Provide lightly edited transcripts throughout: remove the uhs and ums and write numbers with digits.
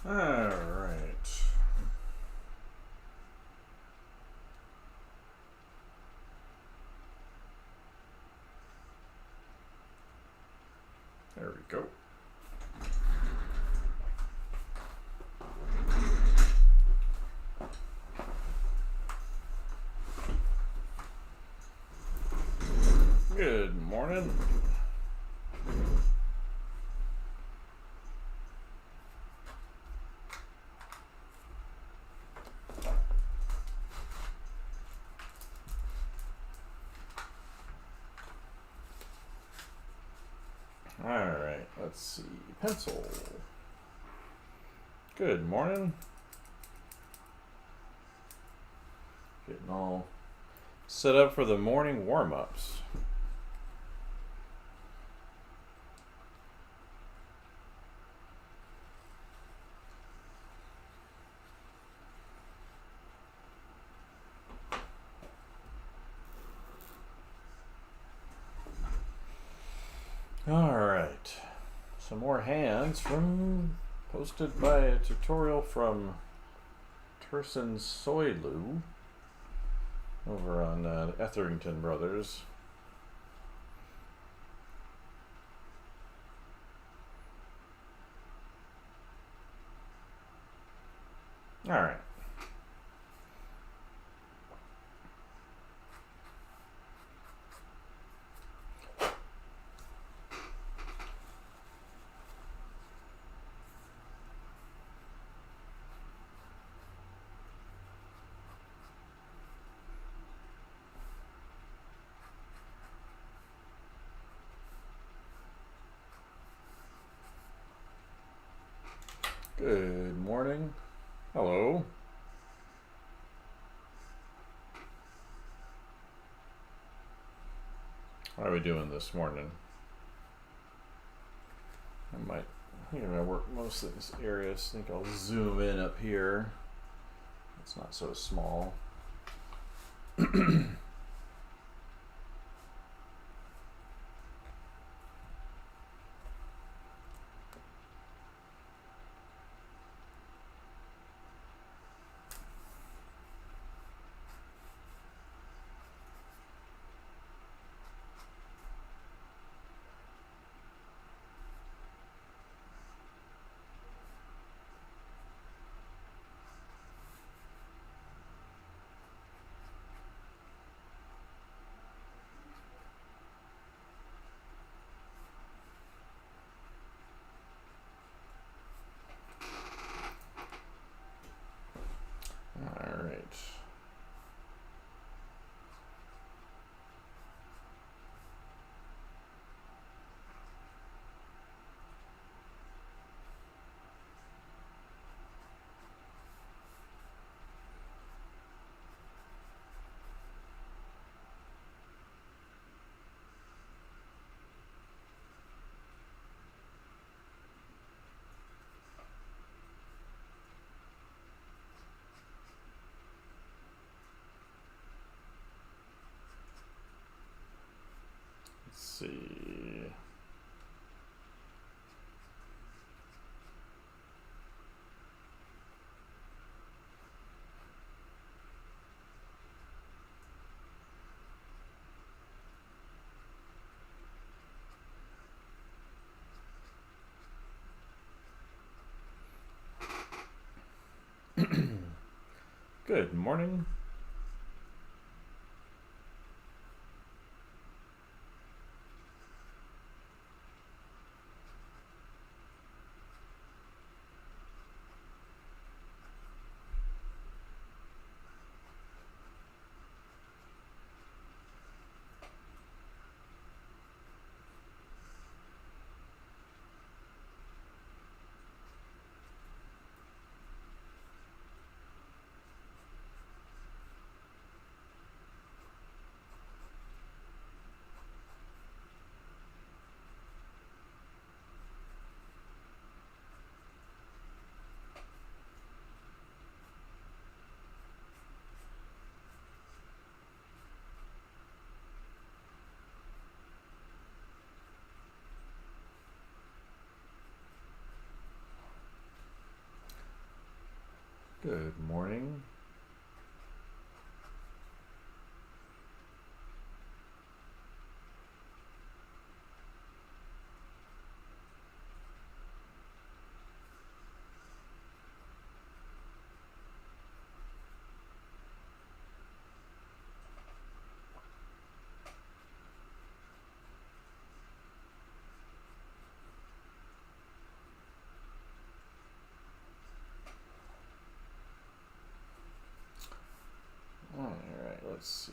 All right. There we go. Good morning. All right, let's see. Pencil. Good morning. Getting all set up for the morning warm-ups. All right. Some more hands posted by a tutorial from Turson Soilu over on Etherington Brothers. All right. Good morning. Hello. How are we doing this morning? I'm gonna work most of these areas. I think I'll zoom in up here. It's not so small. All right. Let's see. Good morning. Good morning. All right, let's see.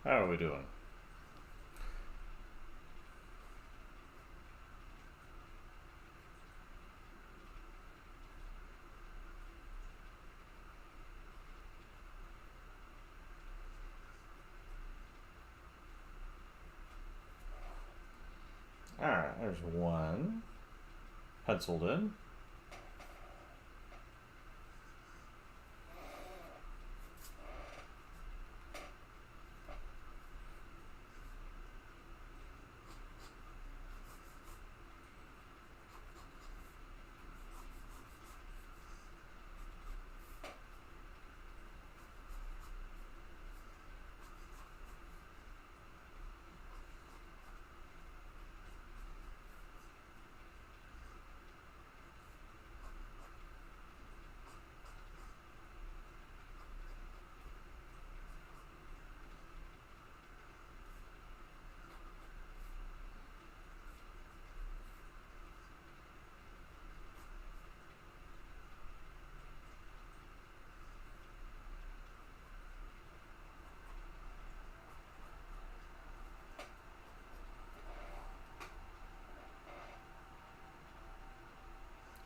How are we doing? All right, there's one penciled in.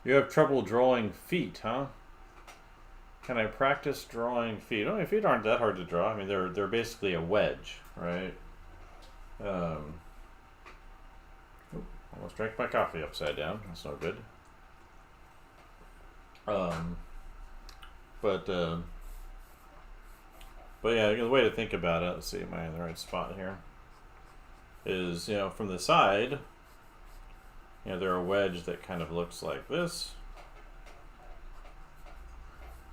You have trouble drawing feet, huh? Can I practice drawing feet? I mean, feet aren't that hard to draw. I mean, they're basically a wedge, right? Almost drank my coffee upside down. That's no good. But yeah, the way to think about it. Let's see, am I in the right spot here? Is from the side, they're a wedge that kind of looks like this.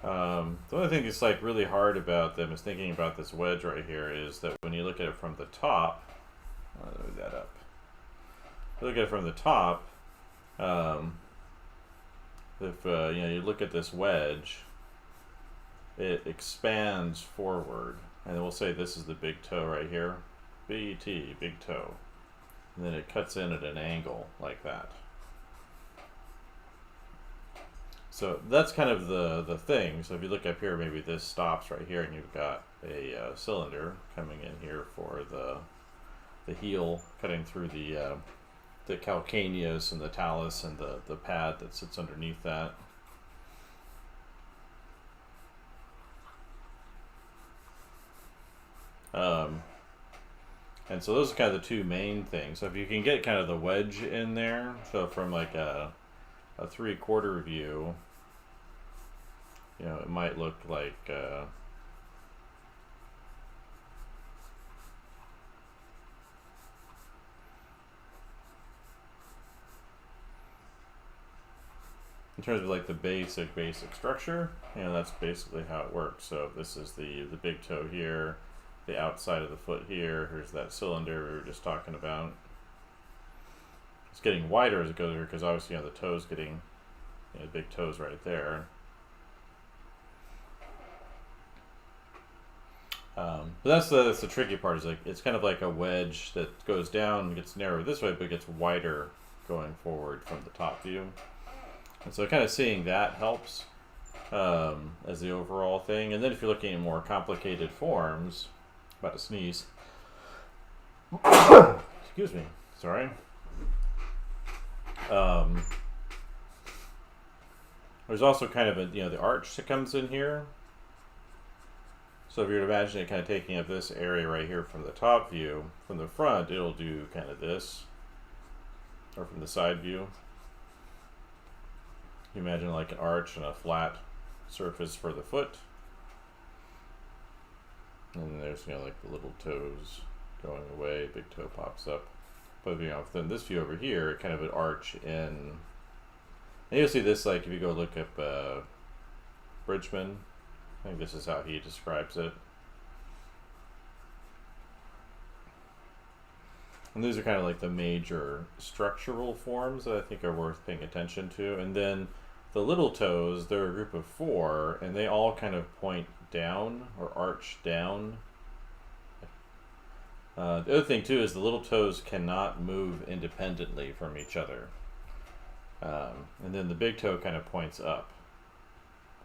The only thing that's like really hard about them is thinking about this wedge right here is that when you look at it from the top, let me move that up. If you look at it from the top, if you look at this wedge, it expands forward, and we'll say this is the big toe right here, BT, big toe, and then it cuts in at an angle like that. So that's kind of the thing. So if you look up here, maybe this stops right here, and you've got a cylinder coming in here for the heel, cutting through the calcaneus and the talus and the pad that sits underneath that. And so those are kind of the two main things. So if you can get kind of the wedge in there, so from like a 3/4 view, it might look like in terms of like the basic structure, that's basically how it works. So this is the big toe here, the outside of the foot here. Here's that cylinder we were just talking about. it's getting wider as it goes here because obviously the toe's getting the big toe's right there. But that's the tricky part. Is like it's kind of like a wedge that goes down, gets narrower this way, but gets wider going forward from the top view. And so kind of seeing that helps as the overall thing. And then if you're looking at more complicated forms, about to sneeze. Excuse me. Sorry. There's also kind of a the arch that comes in here. So if you would imagine it kind of taking up this area right here from the top view, from the front it'll do kind of this, or from the side view. You imagine like an arch and a flat surface for the foot, and then there's like the little toes going away, big toe pops up. But then this view over here, kind of an arch in, and you'll see this like if you go look up Bridgman. I think this is how he describes it. And these are kind of like the major structural forms that I think are worth paying attention to. And then the little toes, they're a group of 4, and they all kind of point down or arch down. The other thing too is the little toes cannot move independently from each other. And then the big toe kind of points up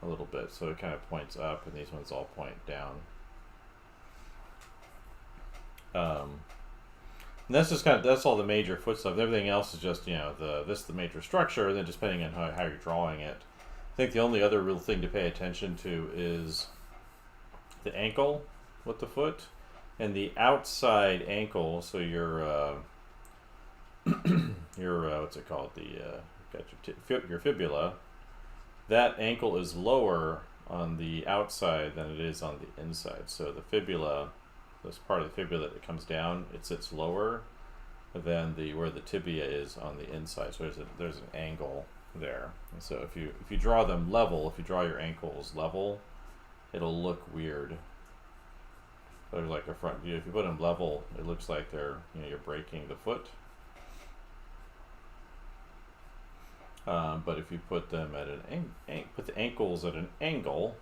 a little bit, so it kind of points up, and these ones all point down. And that's just that's all the major foot stuff. Everything else is just the major structure, and then just depending on how you're drawing it. I think the only other real thing to pay attention to is the ankle with the foot and the outside ankle. So your what's it called? Your fibula. That ankle is lower on the outside than it is on the inside. So the fibula, this part of the fibula that comes down, it sits lower than where the tibia is on the inside. So there's an angle there. And so if you draw them level, if you draw your ankles level, it'll look weird. There's like a front view. If you put them level, it looks like you're breaking the foot. But if you put them at put the ankles at an angle,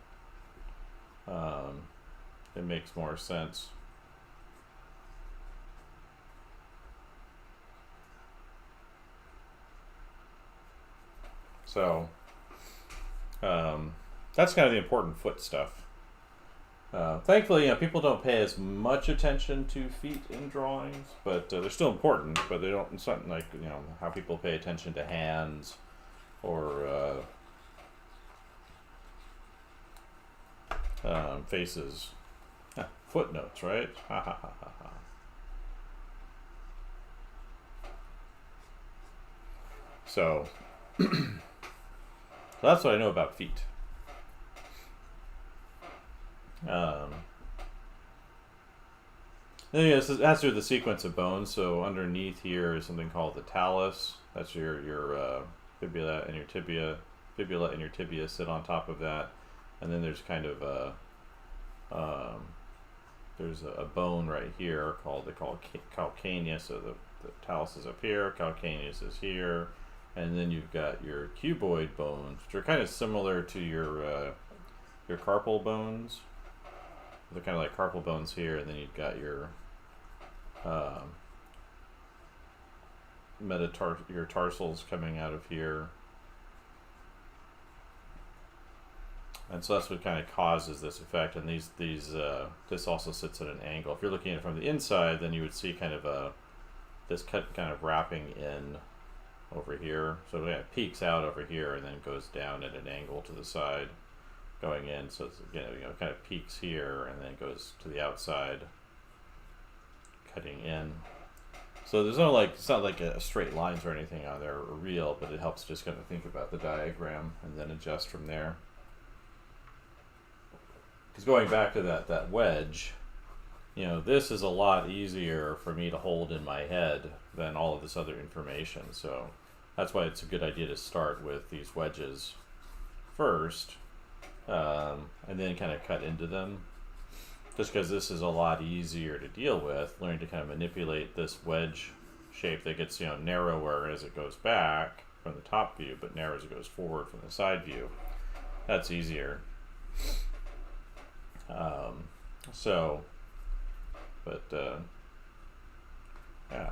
it makes more sense. So that's kind of the important foot stuff. Thankfully, people don't pay as much attention to feet in drawings, but they're still important. But they don't. It's not like how people pay attention to hands or faces. Footnotes, right? Ha ha ha ha ha. So that's what I know about feet. This has to do with the sequence of bones. So underneath here is something called the talus. That's your fibula and your tibia. Fibula and your tibia sit on top of that, and then there's kind of there's a bone right here called calcaneus. So the talus is up here, calcaneus is here, and then you've got your cuboid bones, which are kind of similar to your carpal bones. They're kind of like carpal bones here, and then you've got your your tarsals coming out of here. And so that's what kind of causes this effect. And this also sits at an angle. If you're looking at it from the inside, then you would see kind of this cut kind of wrapping in over here. So it peaks out over here and then goes down at an angle to the side, going in. So it's kind of peaks here and then goes to the outside, cutting in. So there's no it's not like a straight lines or anything on there or real, but it helps just kind of think about the diagram and then adjust from there. Because going back to that wedge, this is a lot easier for me to hold in my head than all of this other information. So that's why it's a good idea to start with these wedges first, and then kind of cut into them. Just because this is a lot easier to deal with, learning to kind of manipulate this wedge shape that gets, narrower as it goes back from the top view, but narrow as it goes forward from the side view. That's easier. Yeah,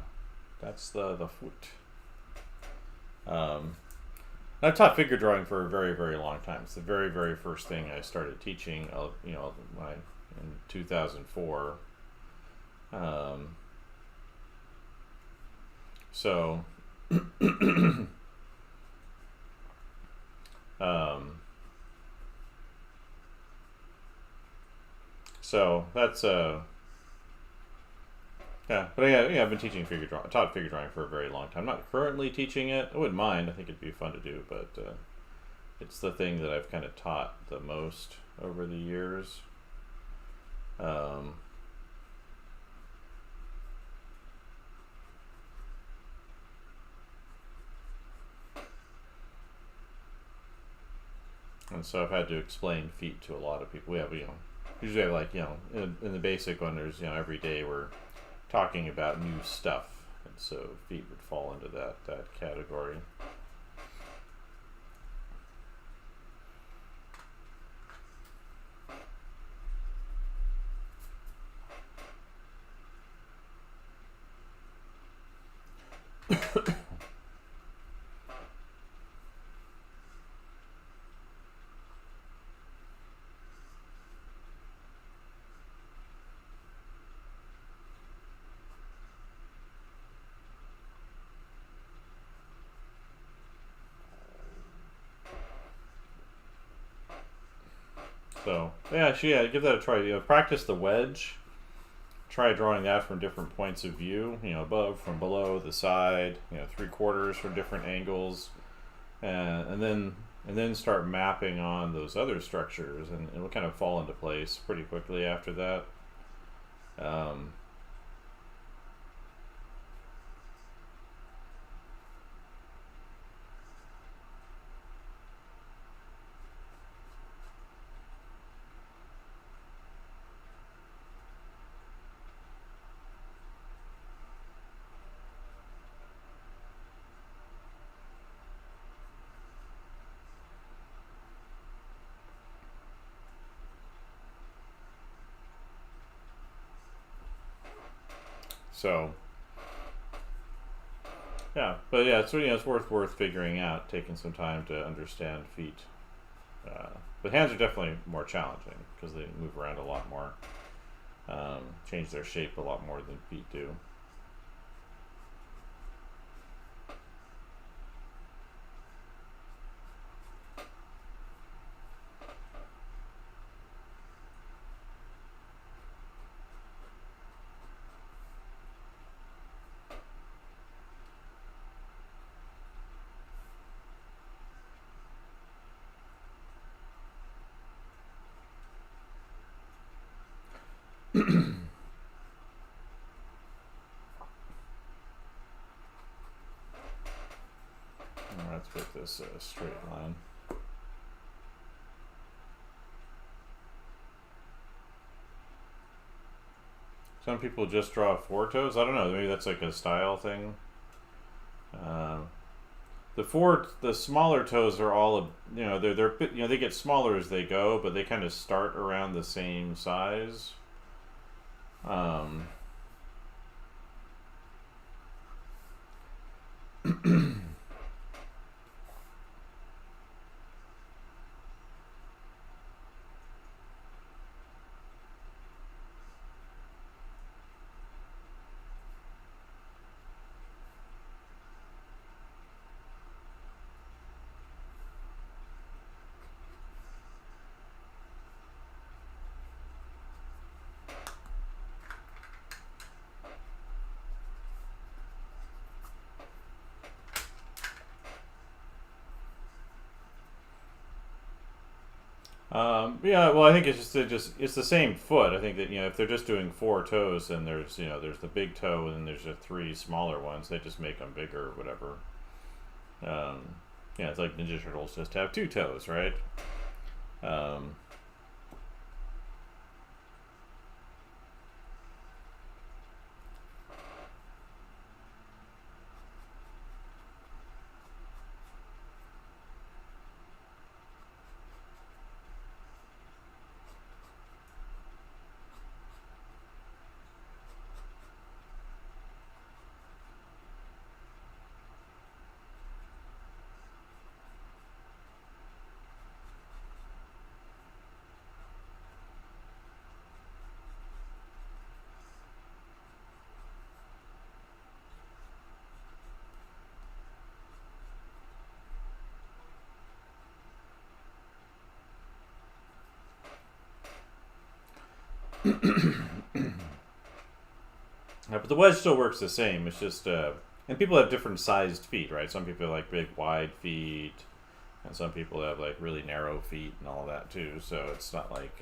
that's the foot. I've taught figure drawing for a very, very long time. It's the very, very first thing I started teaching, in 2004. So, so that's yeah, but I've been teaching taught figure drawing for a very long time. I'm not currently teaching it. I wouldn't mind. I think it'd be fun to do, but it's the thing that I've kind of taught the most over the years. And so I've had to explain feet to a lot of people. We have, usually have in the basic one, there's, every day we're talking about new stuff. And so feet would fall into that category. So give that a try. Practice the wedge. Try drawing that from different points of view. Above, from below, the side. 3/4 from different angles, and then start mapping on those other structures, and it will kind of fall into place pretty quickly after that. So, but it's worth figuring out, taking some time to understand feet. But hands are definitely more challenging because they move around a lot more, change their shape a lot more than feet do. Let's put this straight line. Some people just draw 4 toes. I don't know. Maybe that's like a style thing. The smaller toes are all, they get smaller as they go, but they kind of start around the same size. Well, I think it's it's the same foot. I think that if they're just doing 4 toes, then there's there's the big toe, and then there's the 3 smaller ones. They just make them bigger, or whatever. It's like Ninja Turtles just have 2 toes, right? But the wedge still works the same. It's just, and people have different sized feet, right? Some people like big, wide feet, and some people have like really narrow feet and all that too. So it's not like,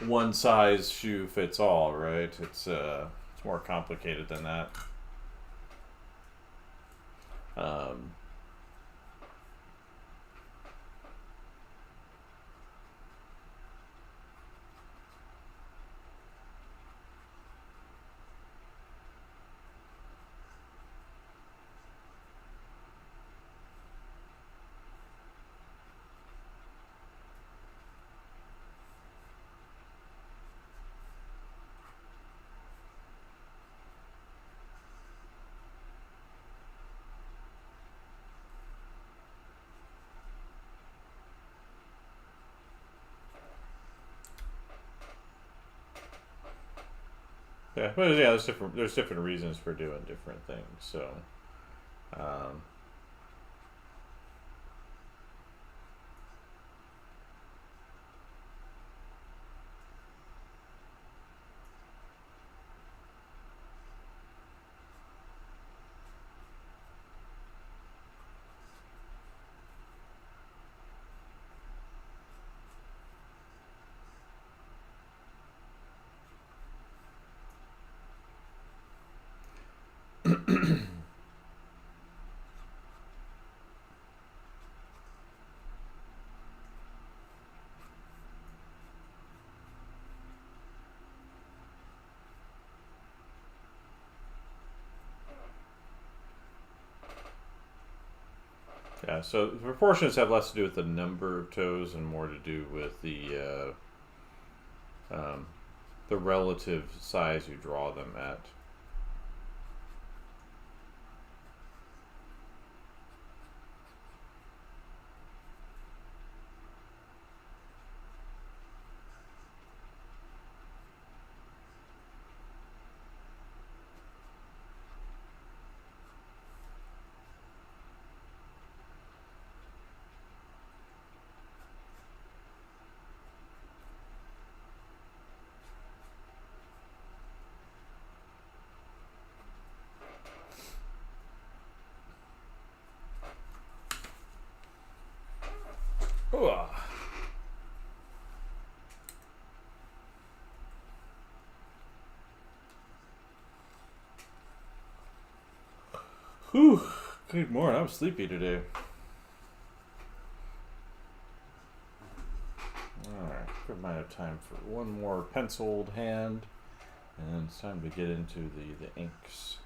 one size shoe fits all, right? It's more complicated than that. Yeah, but yeah, there's different reasons for doing different things. So, um, yeah. So the proportions have less to do with the number of toes and more to do with the relative size you draw them at. Ooh. Whew. Good morning. I'm sleepy today. Alright, we might have time for one more penciled hand, and it's time to get into the inks.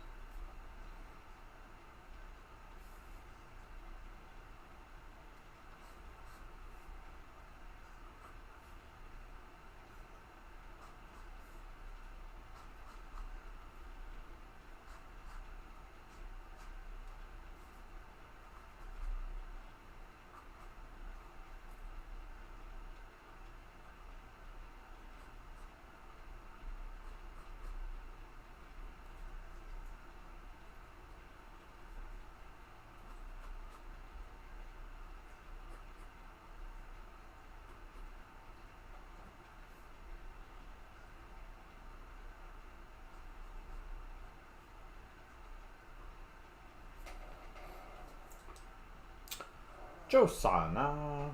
Josana.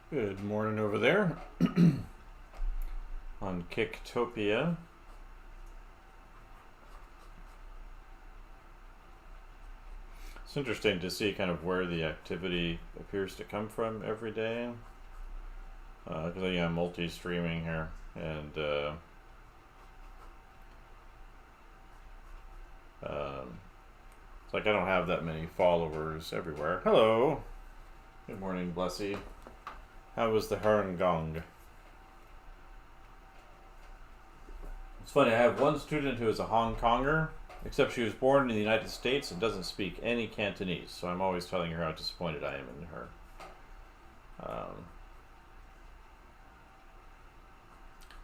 Good morning over there on Kicktopia. It's interesting to see kind of where the activity appears to come from every day. Because I'm multi-streaming here, and it's like I don't have that many followers everywhere. Hello. Good morning, Blessy. How was the Herngong? It's funny, I have one student who is a Hong Konger, except she was born in the United States and doesn't speak any Cantonese. So I'm always telling her how disappointed I am in her.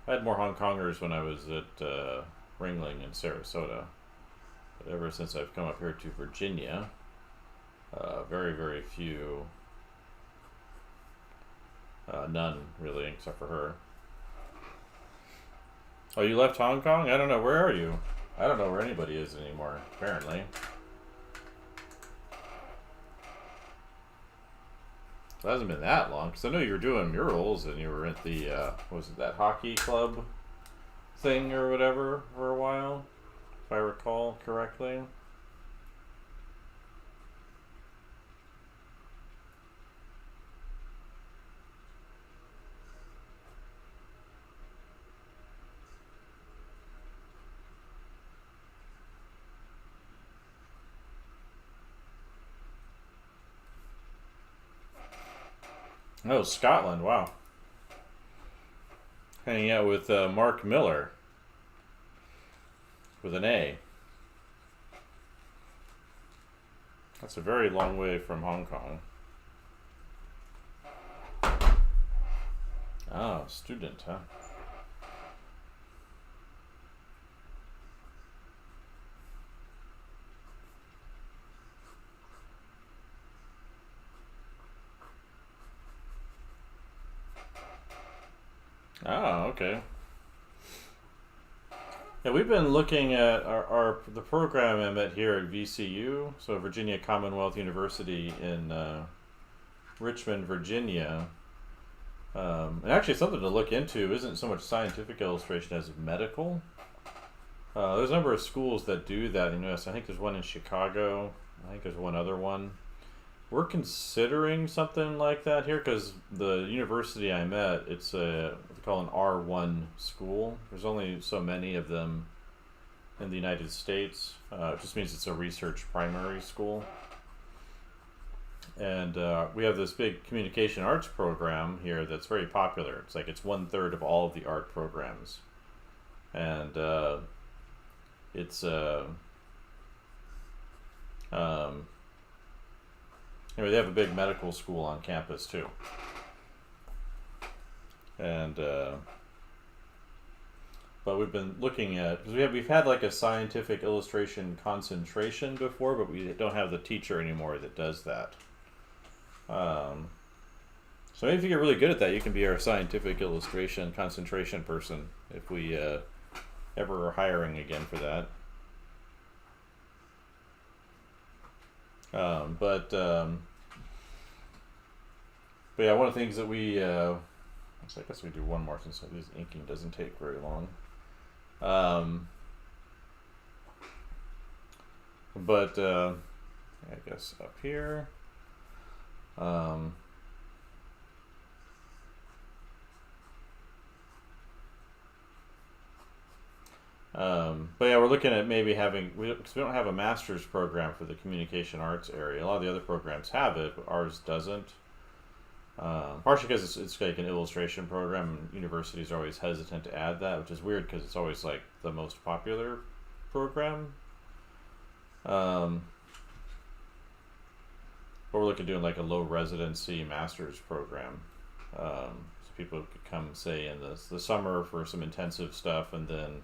I had more Hong Kongers when I was at Ringling in Sarasota. But ever since I've come up here to Virginia, very, very few. None, really, except for her. Oh, you left Hong Kong? I don't know. Where are you? I don't know where anybody is anymore, apparently. It hasn't been that long, because I know you were doing murals and you were at the, was it that hockey club thing or whatever for a while, if I recall correctly. Oh, Scotland, wow. Hanging out with Mark Miller with an A. That's a very long way from Hong Kong. Oh, student, huh? Oh, okay. Yeah, we've been looking at the program I'm at here at VCU, so Virginia Commonwealth University in Richmond, Virginia. And actually, something to look into isn't so much scientific illustration as medical. There's a number of schools that do that in the U.S. I think there's one in Chicago. I think there's one other one. We're considering something like that here because the university I'm at, it's what they call an R1 school. There's only so many of them in the United States. It just means it's a research primary school. And we have this big communication arts program here that's very popular. It's like it's 1/3 of all of the art programs. And it's anyway, they have a big medical school on campus too, and but we've been looking at because we've had like a scientific illustration concentration before, but we don't have the teacher anymore that does that. So maybe if you get really good at that, you can be our scientific illustration concentration person if we ever are hiring again for that. But yeah, one of the things that we, so I guess we do one more since this inking doesn't take very long. But I guess up here. But yeah, we're looking at maybe having, because we don't have a master's program for the communication arts area. A lot of the other programs have it, but ours doesn't. Partially because it's like an illustration program, and universities are always hesitant to add that, which is weird because it's always like the most popular program. But we're looking at doing like a low residency master's program. So people could come, say, in the summer for some intensive stuff, and then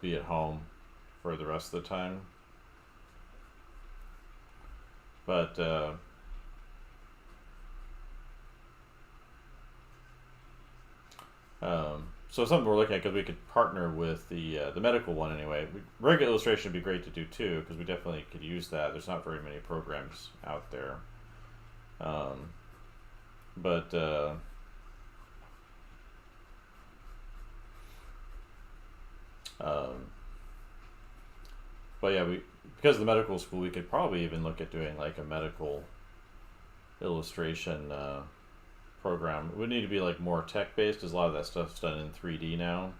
be at home for the rest of the time. But so something we're looking at, because we could partner with the medical one anyway. Regular illustration would be great to do too, because we definitely could use that. There's not very many programs out there. But yeah, because of the medical school, we could probably even look at doing like a medical illustration program. It would need to be like more tech based, because a lot of that stuff's done in 3D now.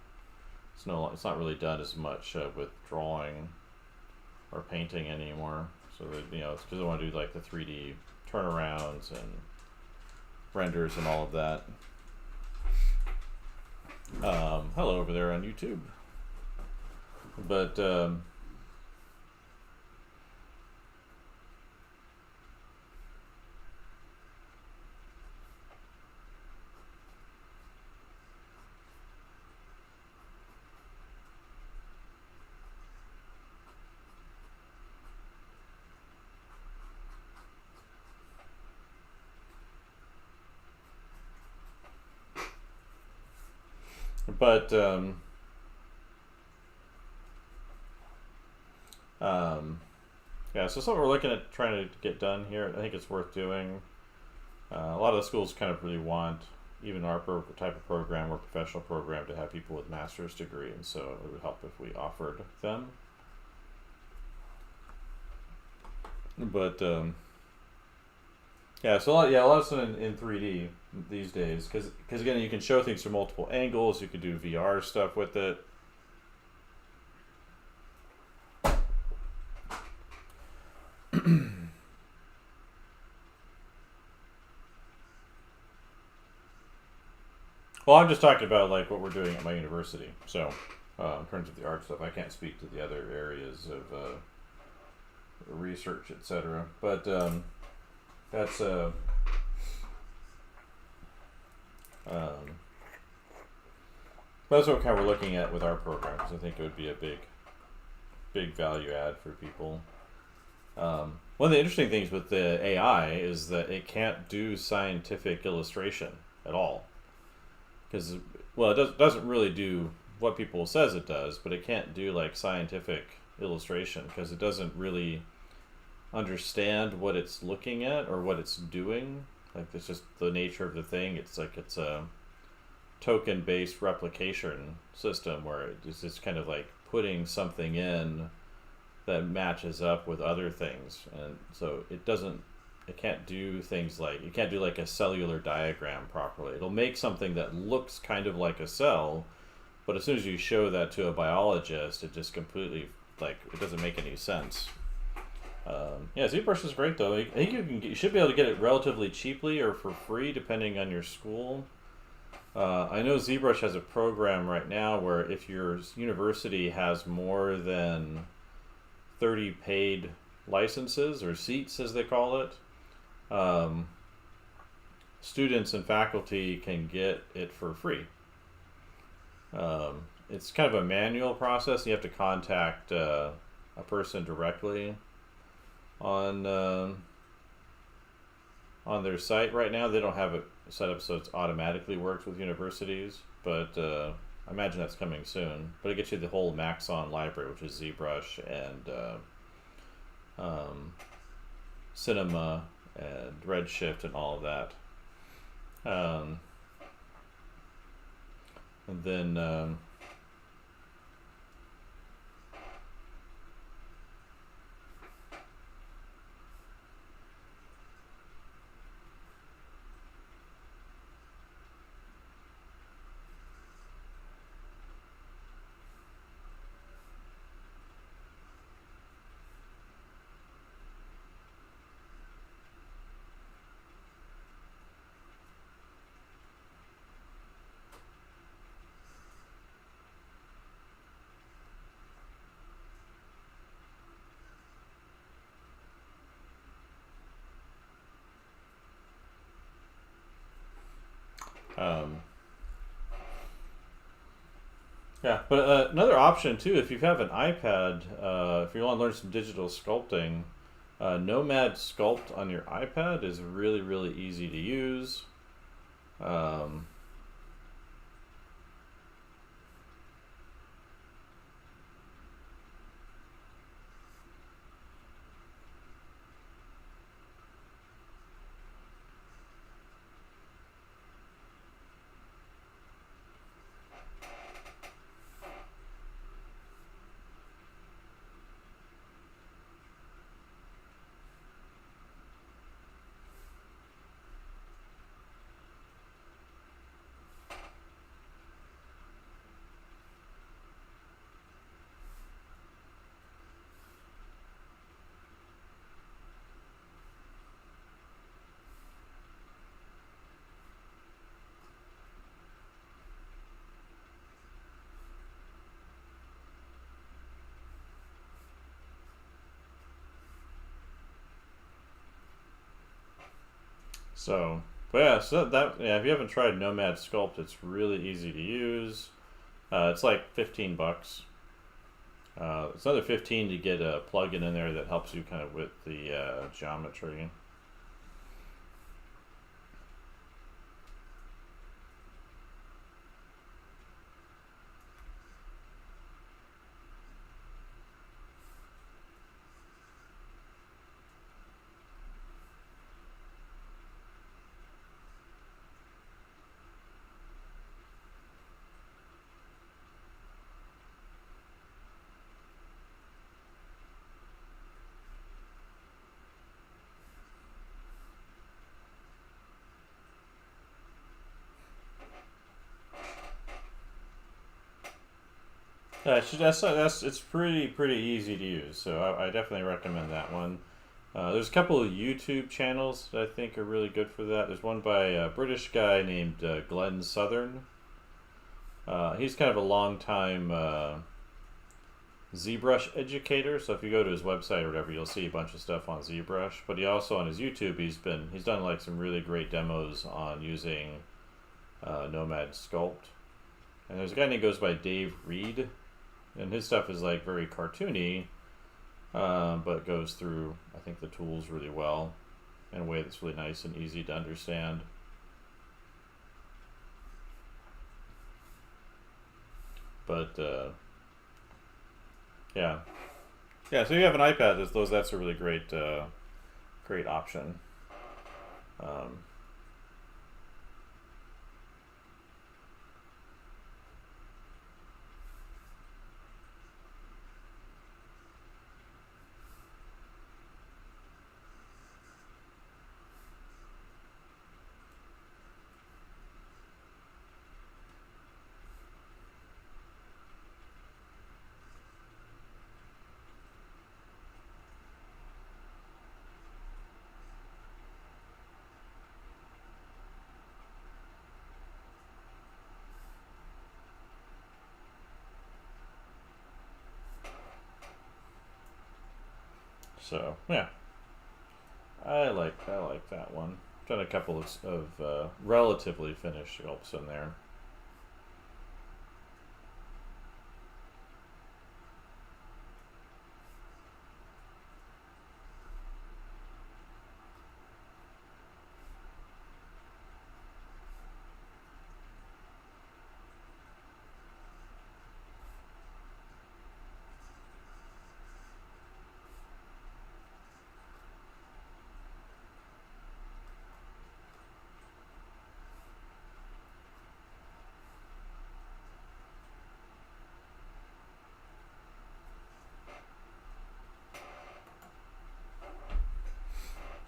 It's not really done as much with drawing or painting anymore. So that, it's because they want to do like the 3D turnarounds and renders and all of that. Hello over there on YouTube. But but yeah, so something we're looking at trying to get done here. I think it's worth doing. A lot of the schools kind of really want, even our type of program or professional program, to have people with master's degree, and so it would help if we offered them. But yeah, so a lot of stuff in 3D these days, because again, you can show things from multiple angles. You can do VR stuff with it. Well, I'm just talking about like what we're doing at my university. So, in terms of the art stuff, I can't speak to the other areas of research, etc. But that's that's what kind of we're looking at with our programs. I think it would be a big value add for people. One of the interesting things with the AI is that it can't do scientific illustration at all. Because, well, doesn't really do what people says it does, but it can't do like scientific illustration because it doesn't really understand what it's looking at or what it's doing. Like, it's just the nature of the thing. It's like it's a token-based replication system where it's just kind of like putting something in that matches up with other things, and so it can't do things like, it can't do like a cellular diagram properly. It'll make something that looks kind of like a cell, but as soon as you show that to a biologist, it just completely, like, it doesn't make any sense. Yeah, ZBrush is great though. I think you should be able to get it relatively cheaply or for free depending on your school. I know ZBrush has a program right now where if your university has more than 30 paid licenses, or seats as they call it, students and faculty can get it for free. It's kind of a manual process. You have to contact a person directly on their site. Right now they don't have it set up so it automatically works with universities, but I imagine that's coming soon. But it gets you the whole Maxon library, which is ZBrush and Cinema and Redshift and all of that. And then yeah, but another option too, if you have an iPad, if you want to learn some digital sculpting, Nomad Sculpt on your iPad is really easy to use. Um, So, but yeah, so that yeah, if you haven't tried Nomad Sculpt, it's really easy to use. It's like $15. It's another 15 to get a plugin in there that helps you kind of with the geometry. Yeah, that's it's pretty easy to use. So I definitely recommend that one. There's a couple of YouTube channels that I think are really good for that. There's one by a British guy named Glenn Southern. He's kind of a long time ZBrush educator. So if you go to his website or whatever, you'll see a bunch of stuff on ZBrush. But he also on his YouTube, he's done like some really great demos on using Nomad Sculpt. And there's a guy named goes by Dave Reed, and his stuff is like very cartoony, but goes through I think the tools really well in a way that's really nice and easy to understand. But yeah, yeah. So you have an iPad. That's a really great option. Um, so yeah, I like that one. Done a couple of relatively finished sculpts in there.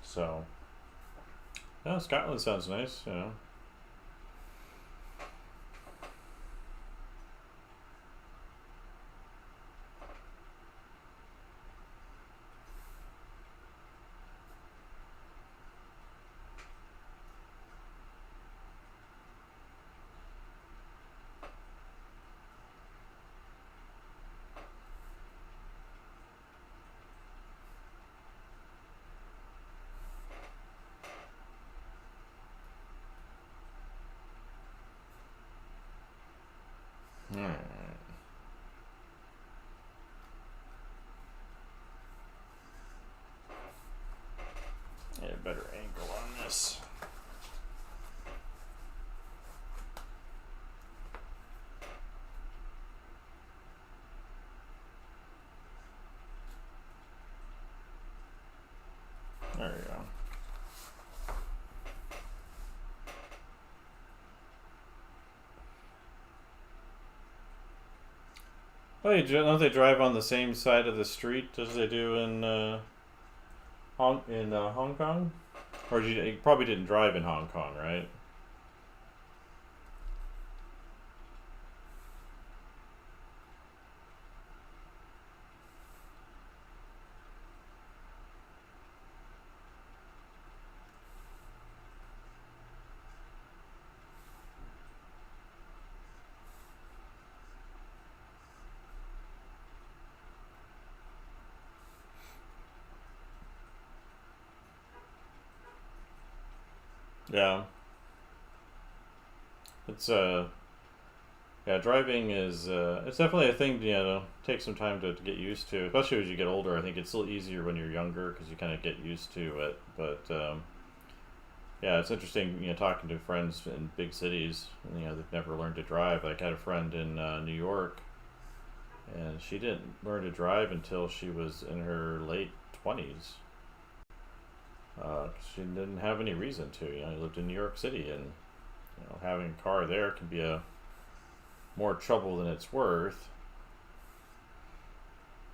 So, no, Scotland sounds nice. You know. Hmm. Yeah, better angle on this. There you go. Oh, don't they drive on the same side of the street as they do in Hong Kong? Or you probably didn't drive in Hong Kong, right? Yeah, it's yeah, driving is it's definitely a thing. Take some time to get used to, especially as you get older. I think it's a little easier when you're younger because you kind of get used to it. But yeah, it's interesting. Talking to friends in big cities. They've never learned to drive. Like I had a friend in New York, and she didn't learn to drive until she was in her late 20s. 'Cause she didn't have any reason to. He lived in New York City, and having a car there can be a more trouble than it's worth.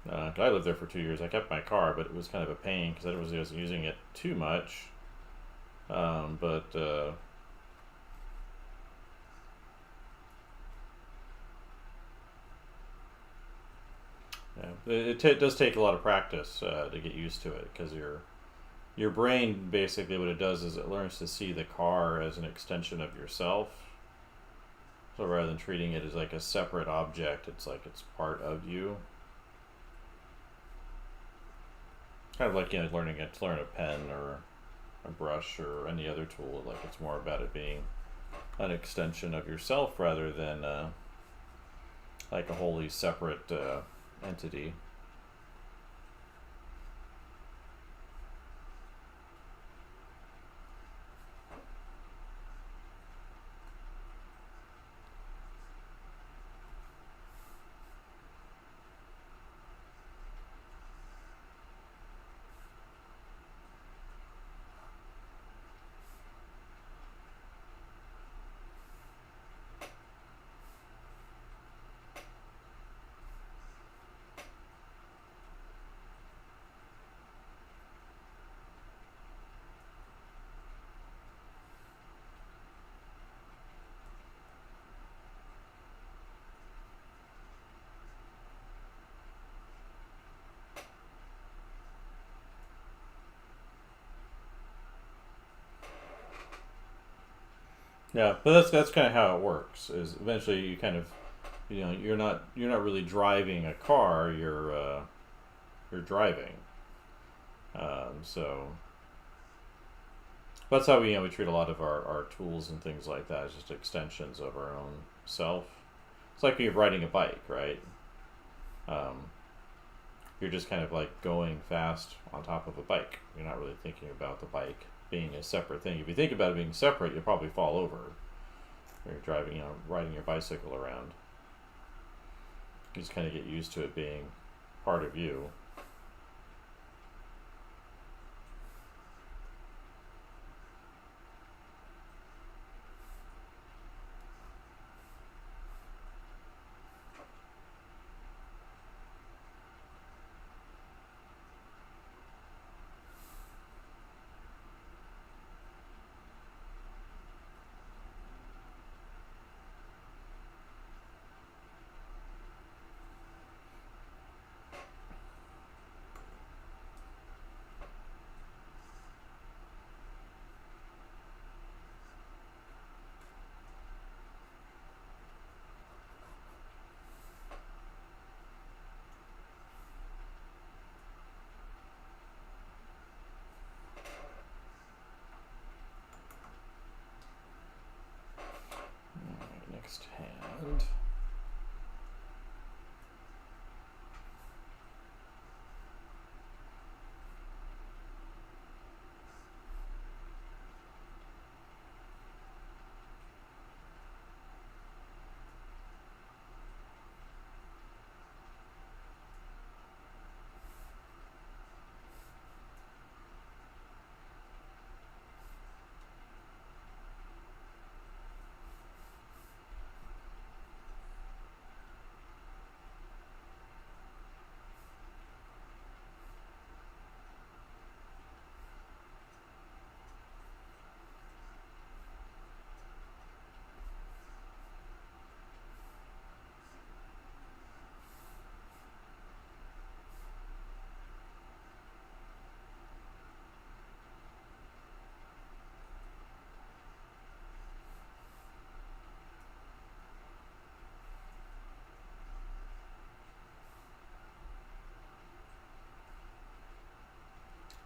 I lived there for 2 years. I kept my car, but it was kind of a pain because I wasn't using it too much. But yeah, it does take a lot of practice to get used to it because your brain basically what it does is it learns to see the car as an extension of yourself. So rather than treating it as like a separate object, it's like it's part of you. Kind of like to learn a pen or a brush or any other tool. Like it's more about it being an extension of yourself rather than like a wholly separate entity. Yeah, but that's kind of how it works. Is eventually you kind of you're not really driving a car. You're driving. So that's how we treat a lot of our tools and things like that as just extensions of our own self. It's like you're riding a bike, right? Um, you're just kind of like going fast on top of a bike. You're not really thinking about the bike being a separate thing. If you think about it being separate, you'll probably fall over. When you're driving, riding your bicycle around. You just kind of get used to it being part of you. Alright, next hand.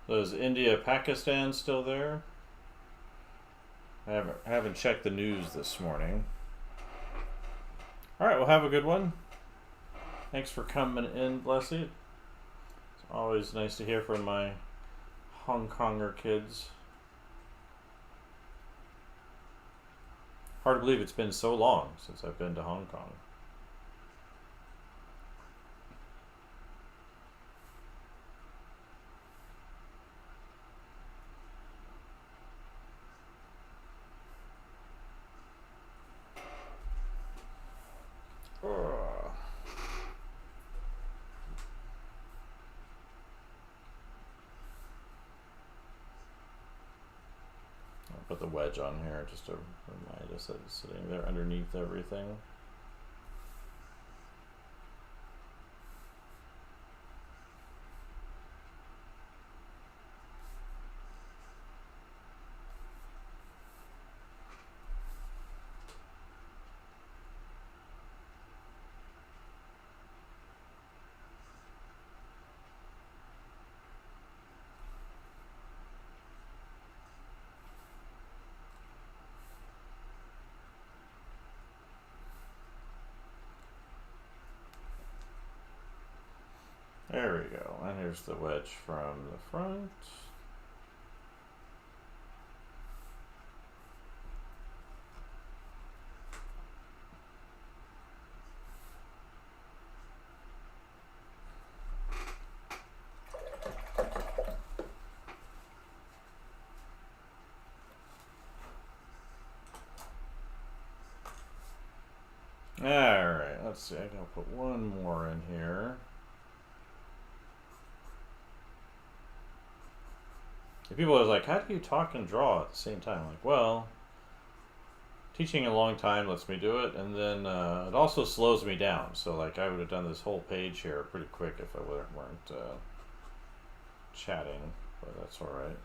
So is India, Pakistan still there? I haven't checked the news this morning. All right, well, have a good one. Thanks for coming in, Blessy. It's always nice to hear from my Hong Konger kids. Hard to believe it's been so long since I've been to Hong Kong. Put the wedge on here just to remind us that it's sitting there underneath everything. There we go. And here's the wedge from the front. Alright, let's see. I gotta put one more in here. People are like, how do you talk and draw at the same time? Like, well, teaching a long time lets me do it, and then it also slows me down. So, like, I would have done this whole page here pretty quick if I weren't chatting, but that's all right.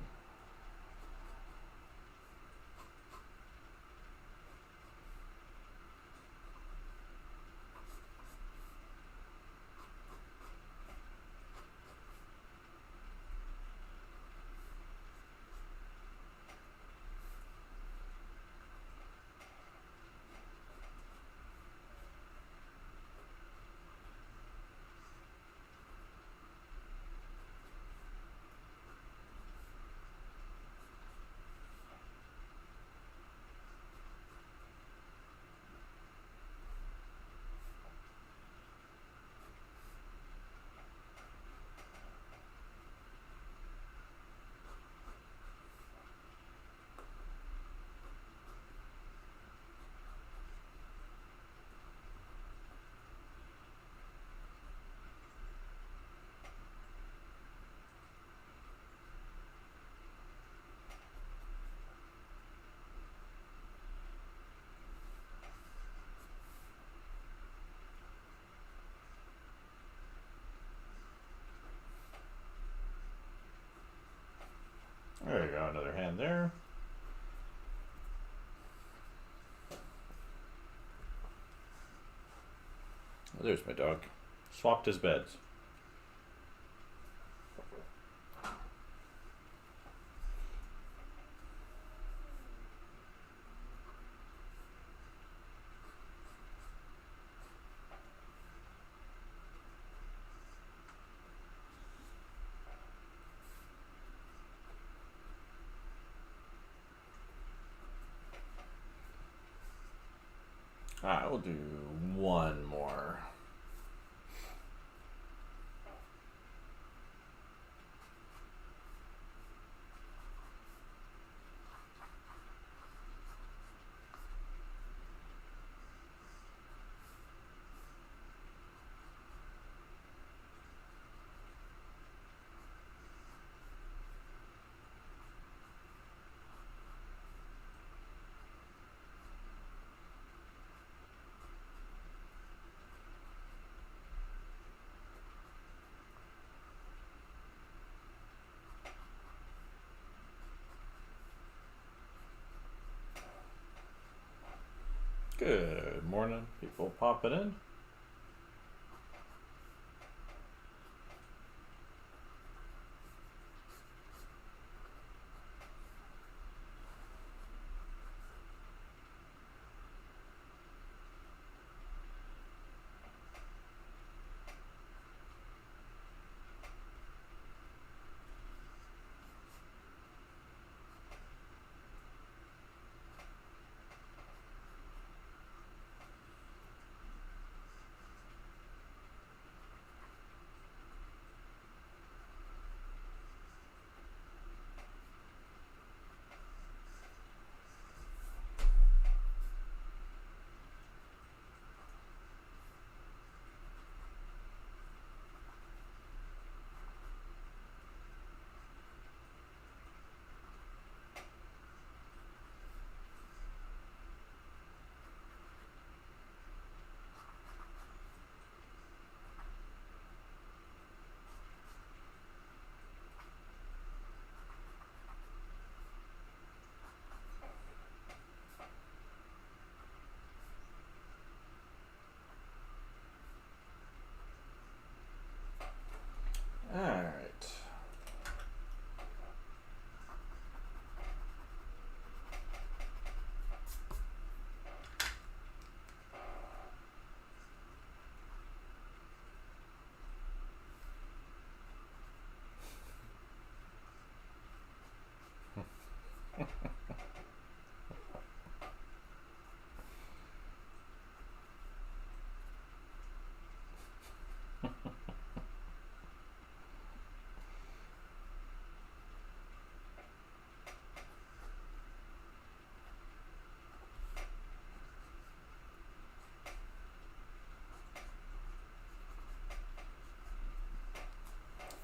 There you go, another hand there. Oh, there's my dog. Swapped his beds. Alright, we'll do one more. Good morning, people popping in.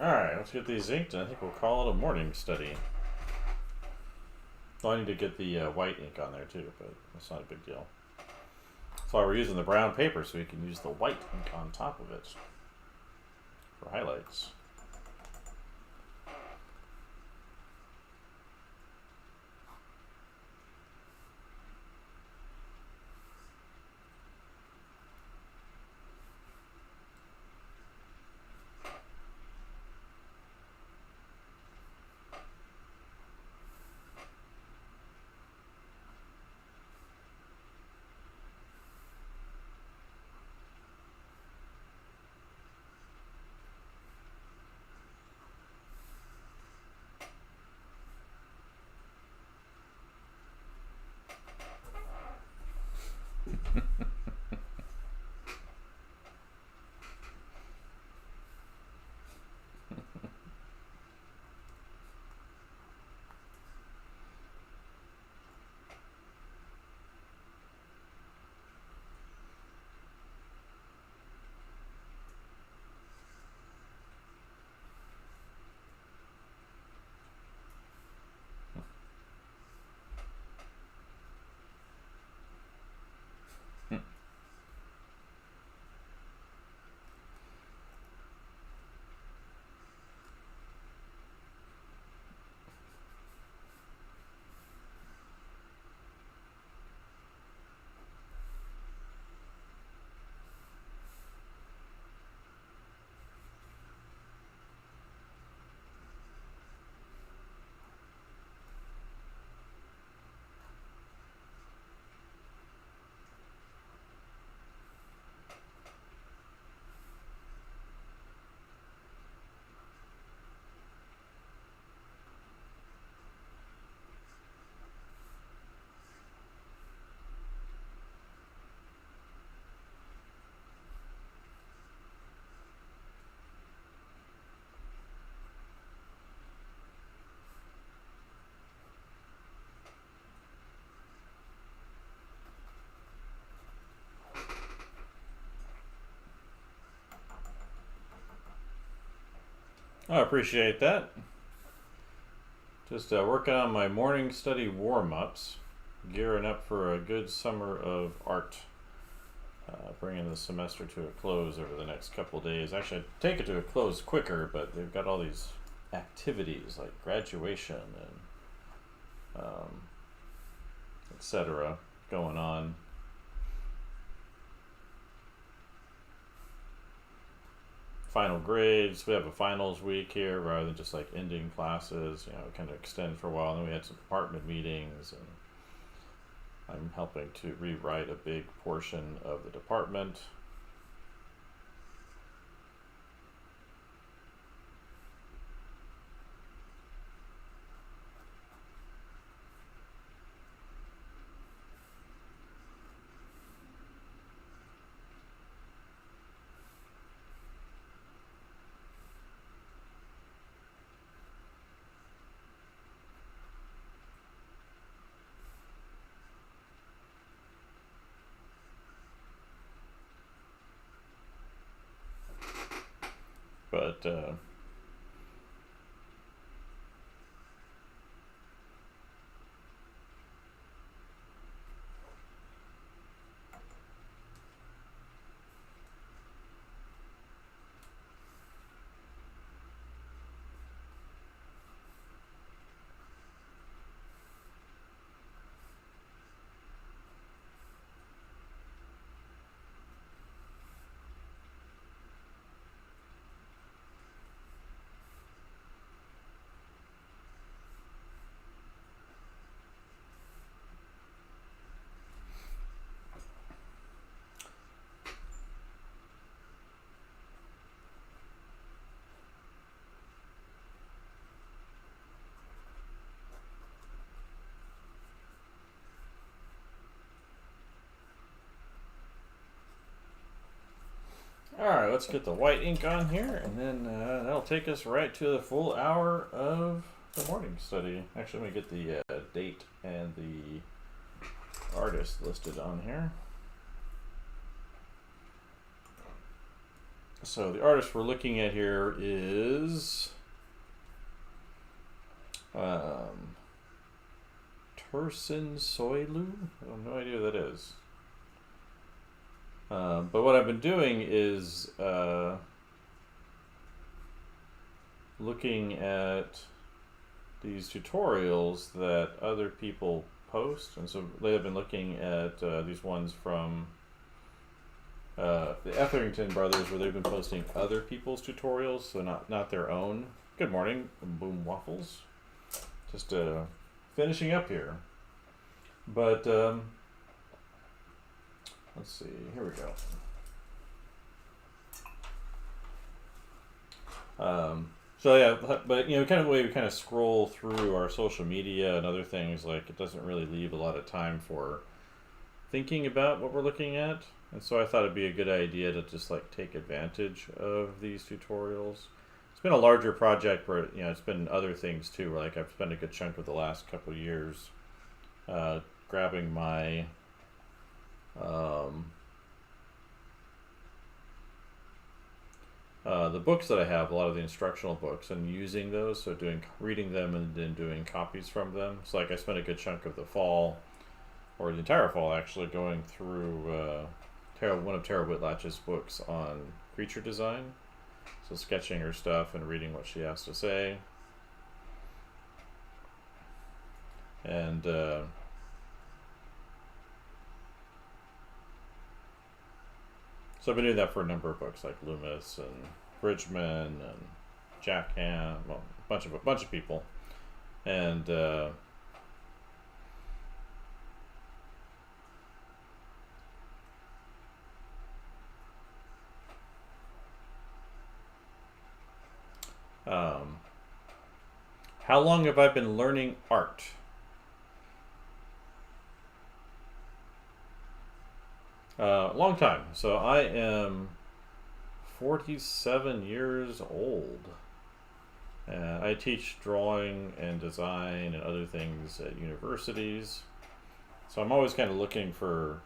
Alright, let's get these inked, and I think we'll call it a morning study. Well, I need to get the white ink on there too, but that's not a big deal. That's why we're using the brown paper, so we can use the white ink on top of it for highlights. I appreciate that. Just working on my morning study warm-ups, gearing up for a good summer of art. Bringing the semester to a close over the next couple of days. Actually, I'd take it to a close quicker, but they've got all these activities like graduation and etc. going on. Final grades. We have a finals week here rather than just like ending classes. You know, kind of extend for a while. And then we had some department meetings, and I'm helping to rewrite a big portion of the department. But let's get the white ink on here, and then that'll take us right to the full hour of the morning study. Actually, let me get the date and the artist listed on here. So the artist we're looking at here is Tursin Soilu. I have no idea who that is. But what I've been doing is looking at these tutorials that other people post, and so they have been looking at these ones from the Etherington brothers, where they've been posting other people's tutorials, so not their own. Good morning, Boom Waffles. Just finishing up here, but let's see. Here we go. So yeah, but you know, kind of the way we kind of scroll through our social media and other things, like it doesn't really leave a lot of time for thinking about what we're looking at. And so I thought it'd be a good idea to just like take advantage of these tutorials. It's been a larger project where, you know, it's been other things too, where like I've spent a good chunk of the last couple of years grabbing my the books that I have, a lot of the instructional books, and using those, so reading them and then doing copies from them. So like I spent a good chunk of the fall, or the entire fall actually, going through one of Tara Whitlatch's books on creature design. So sketching her stuff and reading what she has to say. And so I've been doing that for a number of books, like Loomis and Bridgman and Jack Ham, well, a bunch of people, and how long have I been learning art? Long time. So I am 47 years old. I teach drawing and design and other things at universities. So I'm always kind of looking for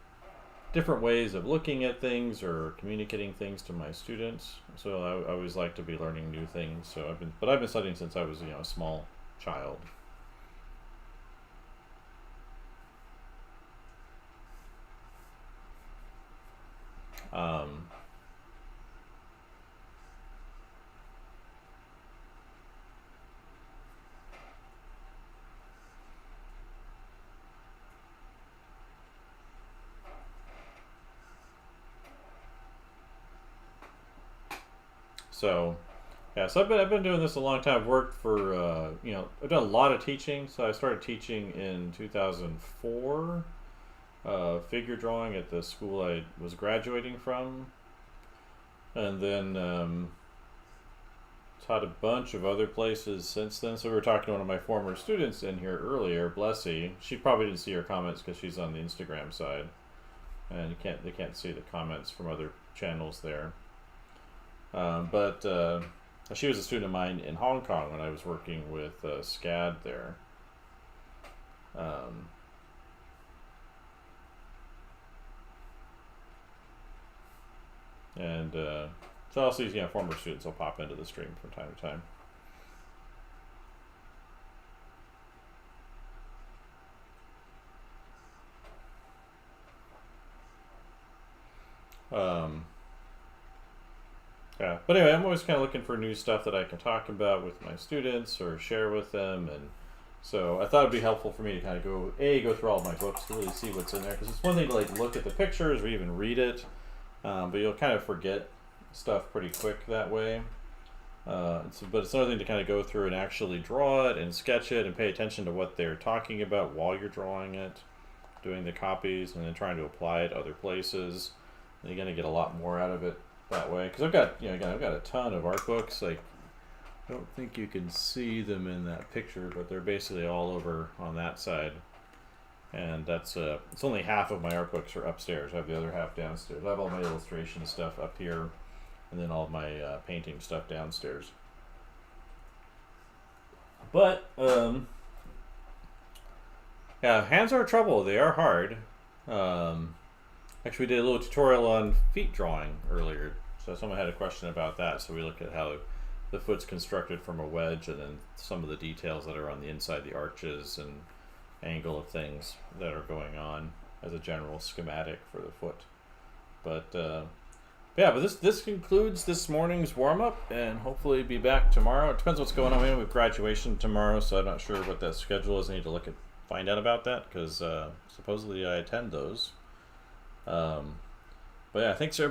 different ways of looking at things or communicating things to my students. So I always like to be learning new things. So I've been studying since I was, you know, a small child. So, yeah, so I've been doing this a long time. I've worked for, you know, I've done a lot of teaching. So I started teaching in 2004, figure drawing at the school I was graduating from. And then taught a bunch of other places since then. So we were talking to one of my former students in here earlier, Blessy. She probably didn't see her comments because she's on the Instagram side. And they can't see the comments from other channels there. But she was a student of mine in Hong Kong when I was working with SCAD there. And so I'll see, you know, former students will pop into the stream from time to time. Yeah, but anyway, I'm always kind of looking for new stuff that I can talk about with my students or share with them, and so I thought it'd be helpful for me to kind of go through all of my books to really see what's in there, because it's one thing to like look at the pictures or even read it, but you'll kind of forget stuff pretty quick that way. But it's another thing to kind of go through and actually draw it and sketch it and pay attention to what they're talking about while you're drawing it, doing the copies, and then trying to apply it other places. And you're going to get a lot more out of it that way, because I've got a ton of art books. Like, I don't think you can see them in that picture, but they're basically all over on that side. And that's it's only half of my art books are upstairs. I have the other half downstairs. I have all my illustration stuff up here, and then all of my painting stuff downstairs. But yeah, hands are trouble. They are hard. Actually, we did a little tutorial on feet drawing earlier, so someone had a question about that. So we looked at how the foot's constructed from a wedge, and then some of the details that are on the inside, the arches and angle of things that are going on as a general schematic for the foot. But yeah, but this concludes this morning's warm-up, and hopefully be back tomorrow. It depends what's going on. We have graduation tomorrow, so I'm not sure what that schedule is. I need to find out about that, because supposedly I attend those. But yeah, thanks everybody.